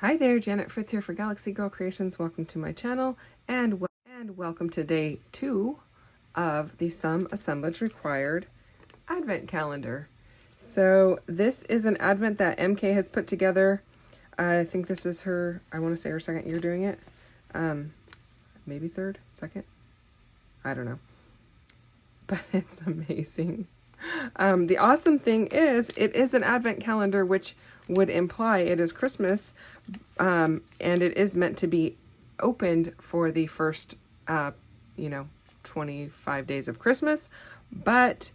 Hi there, Janet Fritz here for Galaxy Girl Creations. Welcome to my channel and welcome to day 2 of the Some Assemblage Required Advent Calendar. So this is an Advent that MK has put together. I think this is her, I want to say her second year doing it. Maybe third, second? I don't know. But it's amazing. The awesome thing is it is an Advent calendar, which would imply it is Christmas, and it is meant to be opened for the first 25 days of Christmas, but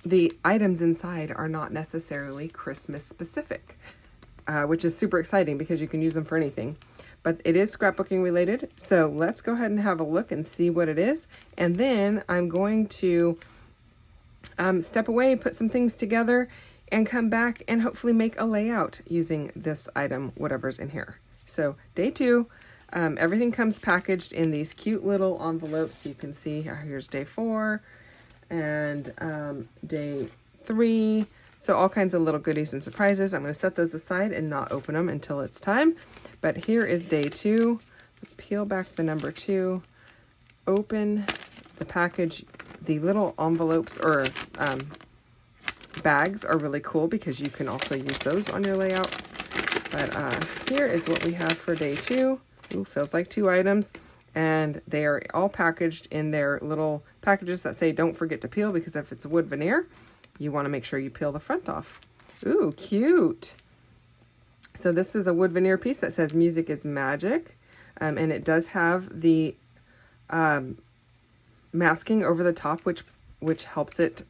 the items inside are not necessarily Christmas specific, which is super exciting because you can use them for anything. But it is scrapbooking related, so let's go ahead and have a look and see what it is, and then I'm going to step away, put some things together, and come back and hopefully make a layout using this item, whatever's in here. So day 2, everything comes packaged in these cute little envelopes. You can see here's day 4 and day 3. So all kinds of little goodies and surprises. I'm going to set those aside and not open them until it's time. But here is day 2. Peel back the number 2, open the package. The little envelopes or bags are really cool because you can also use those on your layout. But here is what we have for day 2. Ooh, feels like 2 items. And they are all packaged in their little packages that say don't forget to peel, because if it's a wood veneer, you want to make sure you peel the front off. Ooh, cute. So this is a wood veneer piece that says music is magic. And it does have the masking over the top, which helps it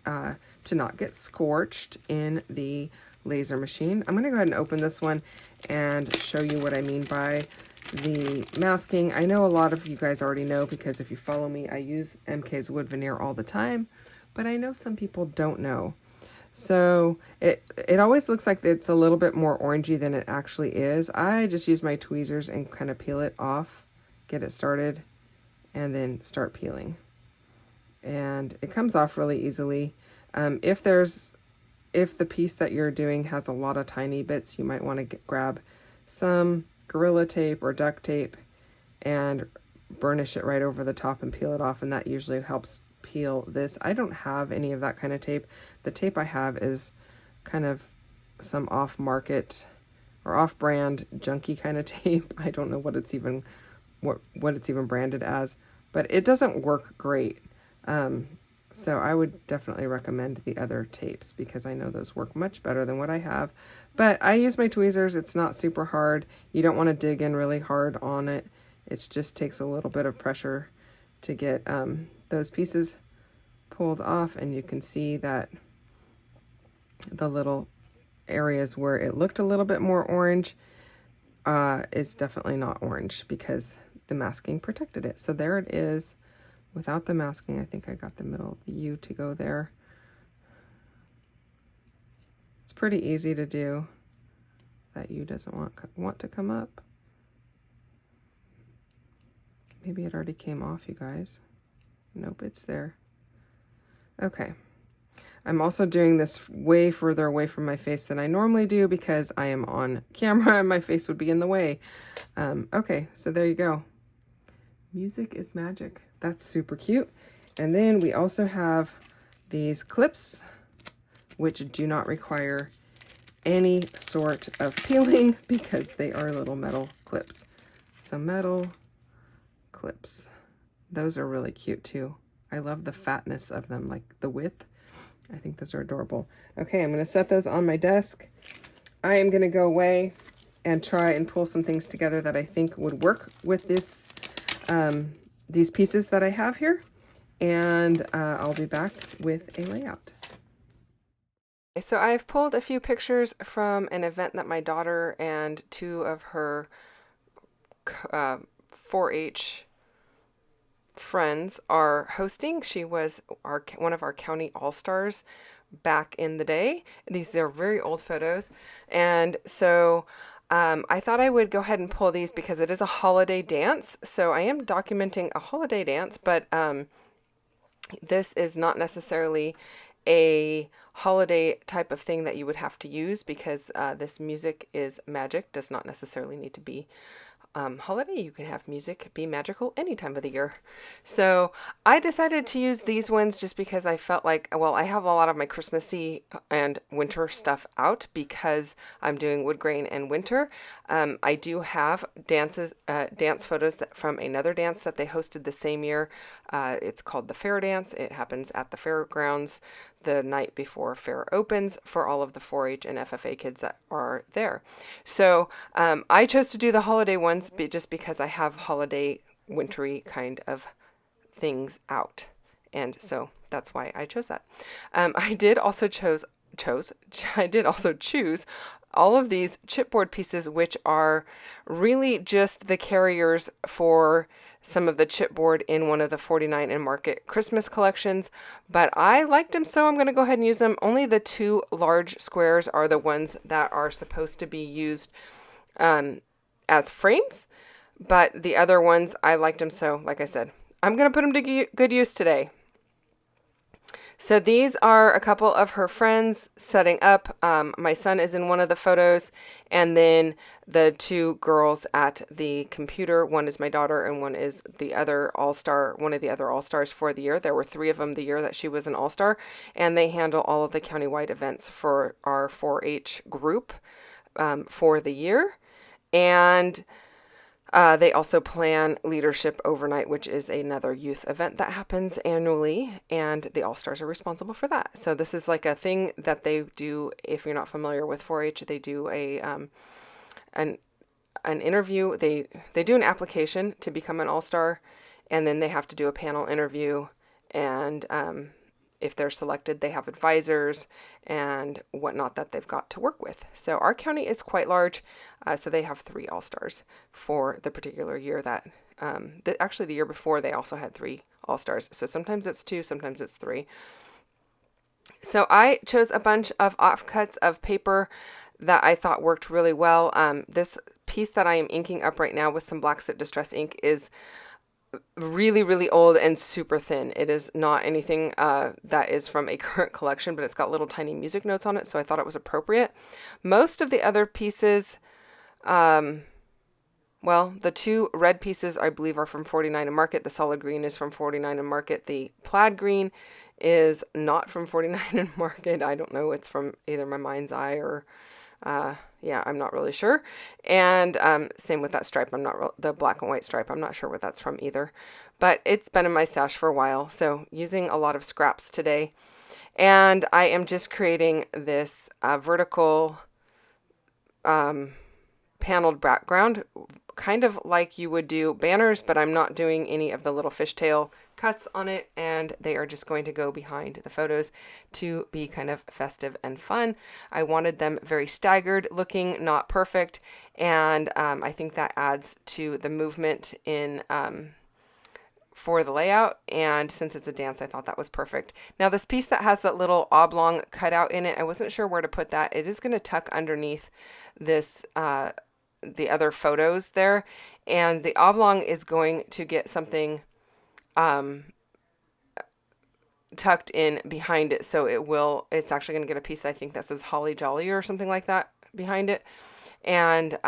to not get scorched in the laser machine. I'm going to go ahead and open this one and show you what I mean by the masking. I know a lot of you guys already know, because if you follow me, I use MK's wood veneer all the time, but I know some people don't know. So it always looks like it's a little bit more orangey than it actually is. I just use my tweezers and kind of peel it off, get it started, and then start peeling. And it comes off really easily. If the piece that you're doing has a lot of tiny bits, you might want to grab some Gorilla Tape or duct tape and burnish it right over the top and peel it off, and that usually helps peel this. I don't have any of that kind of tape. The tape I have is kind of some off-market or off-brand junky kind of tape. I don't know what it's even branded as, but it doesn't work great. So I would definitely recommend the other tapes, because I know those work much better than what I have. But I use my tweezers. It's not super hard. You don't want to dig in really hard on it. It just takes a little bit of pressure to get those pieces pulled off. And you can see that the little areas where it looked a little bit more orange is definitely not orange, because the masking protected it. So there it is. Without the masking, I think I got the middle of the U to go there. It's pretty easy to do. That U doesn't want to come up. Maybe it already came off, you guys. Nope, it's there. Okay. I'm also doing this way further away from my face than I normally do, because I am on camera and my face would be in the way. Okay, so there you go. Music is magic. That's super cute. And then we also have these clips, which do not require any sort of peeling because they are little metal clips. So metal clips. Those are really cute too. I love the fatness of them, like the width. I think those are adorable. Okay, I'm going to set those on my desk. I am going to go away and try and pull some things together that I think would work with this these pieces that I have here, and I'll be back with a layout. So I've pulled a few pictures from an event that my daughter and 2 of her 4-H friends are hosting. She was one of our county all-stars back in the day. These are very old photos, and so I thought I would go ahead and pull these because it is a holiday dance. So I am documenting a holiday dance, but this is not necessarily a holiday type of thing that you would have to use, because this music is magic, does not necessarily need to be holiday. You can have music be magical any time of the year. So I decided to use these ones just because I felt like, well, I have a lot of my Christmassy and winter stuff out because I'm doing wood grain and winter. I do have dance photos from another dance that they hosted the same year. It's called the Fair Dance. It happens at the fairgrounds the night before fair opens for all of the 4-H and FFA kids that are there. So I chose to do the holiday ones just because I have holiday wintry kind of things out. And so that's why I chose that. I did also choose all of these chipboard pieces, which are really just the carriers for some of the chipboard in one of the 49 and Market Christmas collections, but I liked them, so I'm going to go ahead and use them. Only the 2 large squares are the ones that are supposed to be used as frames, but the other ones, I liked them, so like I said, I'm going to put them to good use today. So these are a couple of her friends setting up. My son is in one of the photos, and then the 2 girls at the computer. One is my daughter, and one is the other all-star, one of the other all-stars for the year. There were 3 of them the year that she was an all-star, and they handle all of the countywide events for our 4-H group for the year. And they also plan Leadership Overnight, which is another youth event that happens annually, and the All-Stars are responsible for that. So this is like a thing that they do. If you're not familiar with 4-H, they do an interview. They do an application to become an All-Star, and then they have to do a panel interview, and if they're selected, they have advisors and whatnot that they've got to work with. So our county is quite large, so they have 3 all-stars for the particular year that, actually the year before they also had 3 all-stars. So sometimes it's 2, sometimes it's 3. So I chose a bunch of offcuts of paper that I thought worked really well. This piece that I am inking up right now with some Black Soot Distress ink is really, really old and super thin. It is not anything that is from a current collection, but it's got little tiny music notes on it, so I thought it was appropriate. Most of the other pieces, well, the 2 red pieces I believe are from 49 and Market. The solid green is from 49 and Market. The plaid green is not from 49 and Market. I don't know. It's from either my mind's eye or yeah, I'm not really sure. And same with that stripe. The black and white stripe. I'm not sure what that's from either. But it's been in my stash for a while. So using a lot of scraps today. And I am just creating this vertical paneled background, kind of like you would do banners, but I'm not doing any of the little fishtail cuts on it, and they are just going to go behind the photos to be kind of festive and fun. I wanted them very staggered looking, not perfect, and I think that adds to the movement in for the layout, and since it's a dance, I thought that was perfect. Now this piece that has that little oblong cutout in it, I wasn't sure where to put that. It is going to tuck underneath this the other photos there, and the oblong is going to get something tucked in behind it, so it's actually going to get a piece I think that says Holly Jolly or something like that behind it, and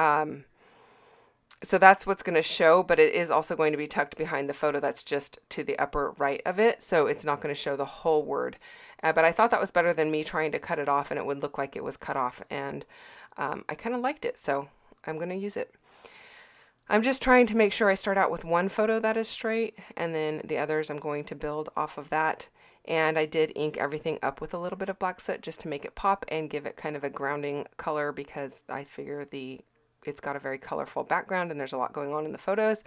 so that's what's going to show, but it is also going to be tucked behind the photo that's just to the upper right of it, so it's not going to show the whole word. But I thought that was better than me trying to cut it off and it would look like it was cut off, and I kind of liked it, so I'm going to use it. I'm just trying to make sure I start out with one photo that is straight, and then the others I'm going to build off of that. And I did ink everything up with a little bit of black soot just to make it pop and give it kind of a grounding color, because I figure it's got a very colorful background and there's a lot going on in the photos.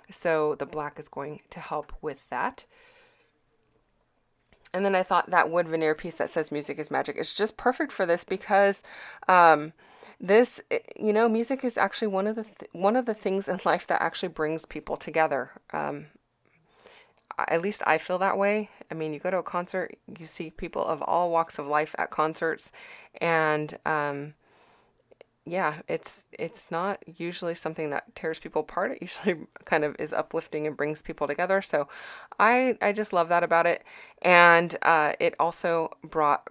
So the black is going to help with that. And then I thought that wood veneer piece that says music is magic is just perfect for this, because this, music is actually one of the things in life that actually brings people together. At least I feel that way. I mean, you go to a concert, you see people of all walks of life at concerts, and yeah, it's not usually something that tears people apart. It usually kind of is uplifting and brings people together. So I just love that about it. And it also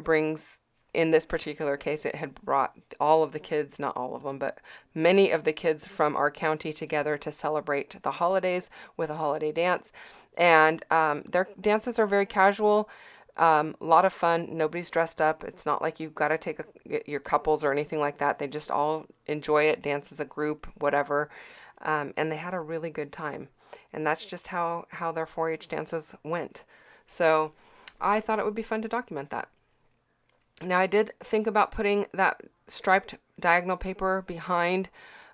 brings, in this particular case, it had brought all of the kids, not all of them, but many of the kids from our county together to celebrate the holidays with a holiday dance. And their dances are very casual. A lot of fun. Nobody's dressed up. It's not like you've got to take your couples or anything like that. They just all enjoy it, dance as a group, whatever. And they had a really good time. And that's just how their 4-H dances went. So I thought it would be fun to document that. Now, I did think about putting that striped diagonal paper behind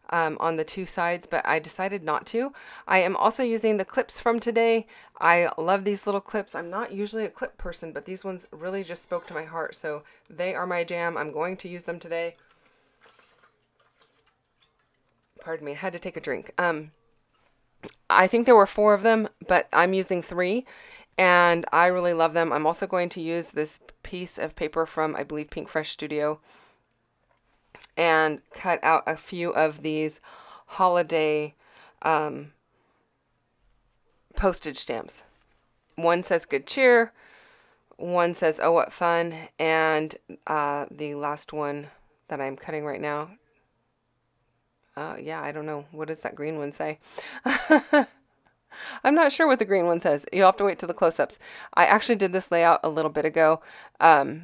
on the two sides, but I decided not to. I am also using the clips from today. I love these little clips. I'm not usually a clip person, but these ones really just spoke to my heart, so they are my jam. I'm going to use them today. Pardon me, I had to take a drink. I think there were 4 of them, but I'm using 3, and I really love them. I'm also going to use this piece of paper from, I believe, Pink Fresh Studio, and cut out a few of these holiday postage stamps. One says good cheer, one says oh what fun, and the last one that I'm cutting right now, yeah, I don't know. What does that green one say? I'm not sure what the green one says. You'll have to wait till the close-ups. I actually did this layout a little bit ago. I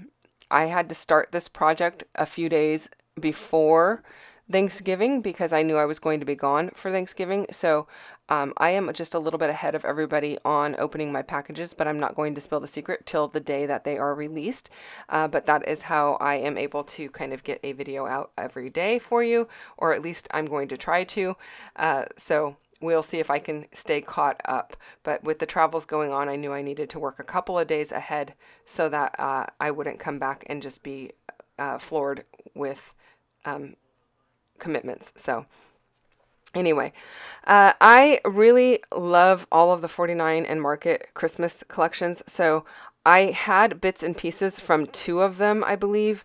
had to start this project a few days before Thanksgiving because I knew I was going to be gone for Thanksgiving. So I am just a little bit ahead of everybody on opening my packages, but I'm not going to spill the secret till the day that they are released. But that is how I am able to kind of get a video out every day for you, or at least I'm going to try to. So we'll see if I can stay caught up. But with the travels going on, I knew I needed to work a couple of days ahead so that I wouldn't come back and just be floored with commitments. So anyway, I really love all of the 49 and Market Christmas collections. So I had bits and pieces from 2 of them, I believe,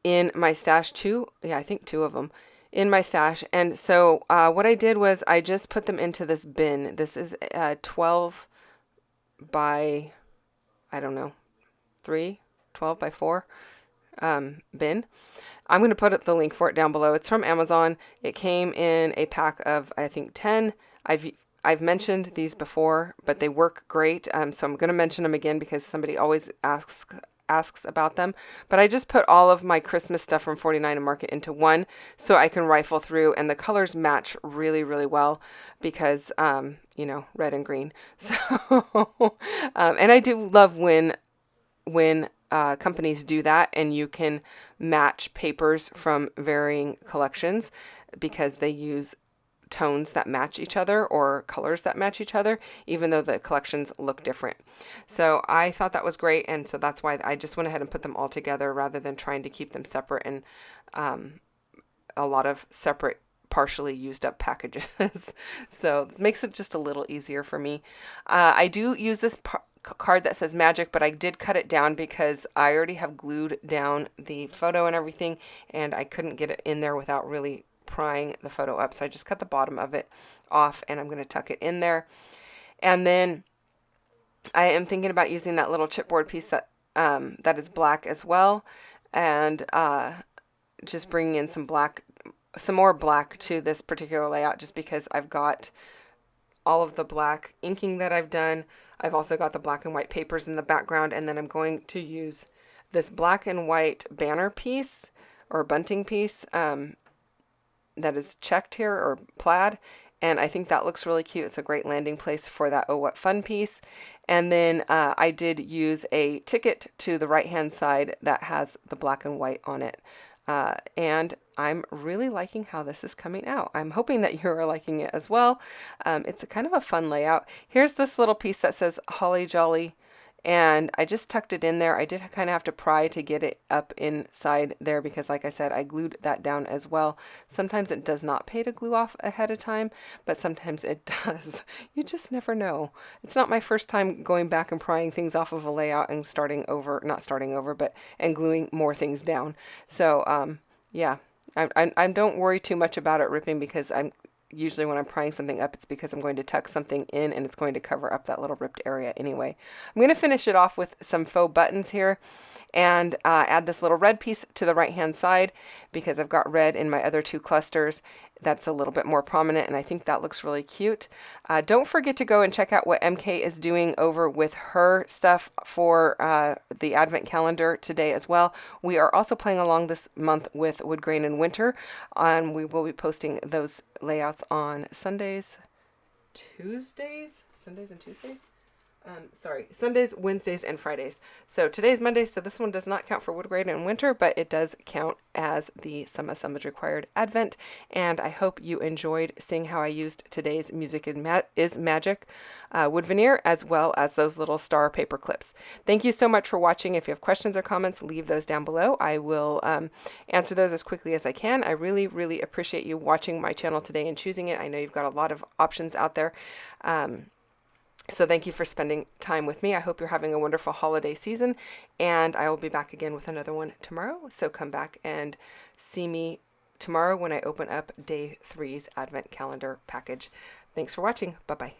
in my stash. 2, yeah, I think 2 of them in my stash. And so what I did was I just put them into this bin. This is 12 by, I don't know, 12 by 4 bin. I'm going to put the link for it down below. It's from Amazon. It came in a pack of, I think, 10. I've mentioned these before, but they work great. So I'm going to mention them again because somebody always asks about them. But I just put all of my Christmas stuff from 49 and Market into one so I can rifle through, and the colors match really, really well because, you know, red and green. So, and I do love when companies do that and you can match papers from varying collections because they use tones that match each other or colors that match each other, even though the collections look different. So I thought that was great, and so that's why I just went ahead and put them all together rather than trying to keep them separate and a lot of separate partially used up packages. So it makes it just a little easier for me. I do use this card that says magic, but I did cut it down because I already have glued down the photo and everything, and I couldn't get it in there without really prying the photo up. So I just cut the bottom of it off, and I'm going to tuck it in there. And then I am thinking about using that little chipboard piece that that is black as well, and just bringing in some more black to this particular layout, just because I've got all of the black inking that I've done. I've also got the black and white papers in the background, and then I'm going to use this black and white banner piece or bunting piece that is checked here, or plaid, and I think that looks really cute. It's a great landing place for that Oh What Fun piece. And then I did use a ticket to the right hand side that has the black and white on it. And I'm really liking how this is coming out. I'm hoping that you're liking it as well. It's a kind of a fun layout. Here's this little piece that says Holly Jolly, and I just tucked it in there. I did kind of have to pry to get it up inside there because, like I said, I glued that down as well. Sometimes it does not pay to glue off ahead of time, but sometimes it does. You just never know. It's not my first time going back and prying things off of a layout and not starting over, but and gluing more things down. So, yeah. I don't worry too much about it ripping, because usually when I'm prying something up, it's because I'm going to tuck something in and it's going to cover up that little ripped area anyway. I'm going to finish it off with some faux buttons here, and add this little red piece to the right hand side, because I've got red in my other two clusters that's a little bit more prominent, and I think that looks really cute. Don't forget to go and check out what MK is doing over with her stuff for the Advent calendar today as well. We are also playing along this month with Wood Grain in Winter, and we will be posting those layouts on Sundays, and Tuesdays? Sundays, Wednesdays, and Fridays. So today's Monday, so this one does not count for Wood Grain in Winter, but it does count as the Some Assemblage Required Advent, and I hope you enjoyed seeing how I used today's Music is Magic wood veneer, as well as those little star paper clips. Thank you so much for watching. If you have questions or comments, leave those down below. I will answer those as quickly as I can. I really, really appreciate you watching my channel today and choosing it. I know you've got a lot of options out there. So thank you for spending time with me. I hope you're having a wonderful holiday season, and I will be back again with another one tomorrow. So come back and see me tomorrow when I open up day 3's Advent calendar package. Thanks for watching. Bye-bye.